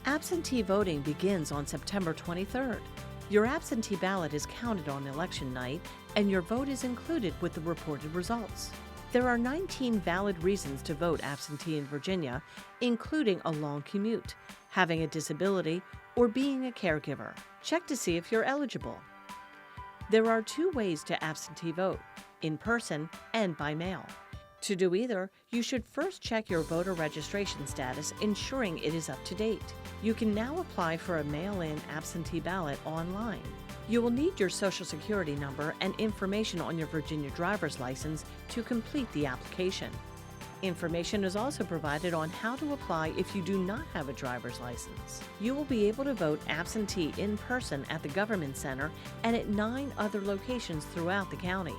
Absentee voting begins on September 23rd. Your absentee ballot is counted on election night, and your vote is included with the reported results. There are 19 valid reasons to vote absentee in Virginia, including a long commute, having a disability, or being a caregiver. Check to see if you're eligible. There are two ways to absentee vote: in person and by mail. To do either, you should first check your voter registration status, ensuring it is up to date. You can now apply for a mail-in absentee ballot online. You will need your Social Security number and information on your Virginia driver's license to complete the application. Information is also provided on how to apply if you do not have a driver's license. You will be able to vote absentee in person at the Government Center and at 9 other locations throughout the county.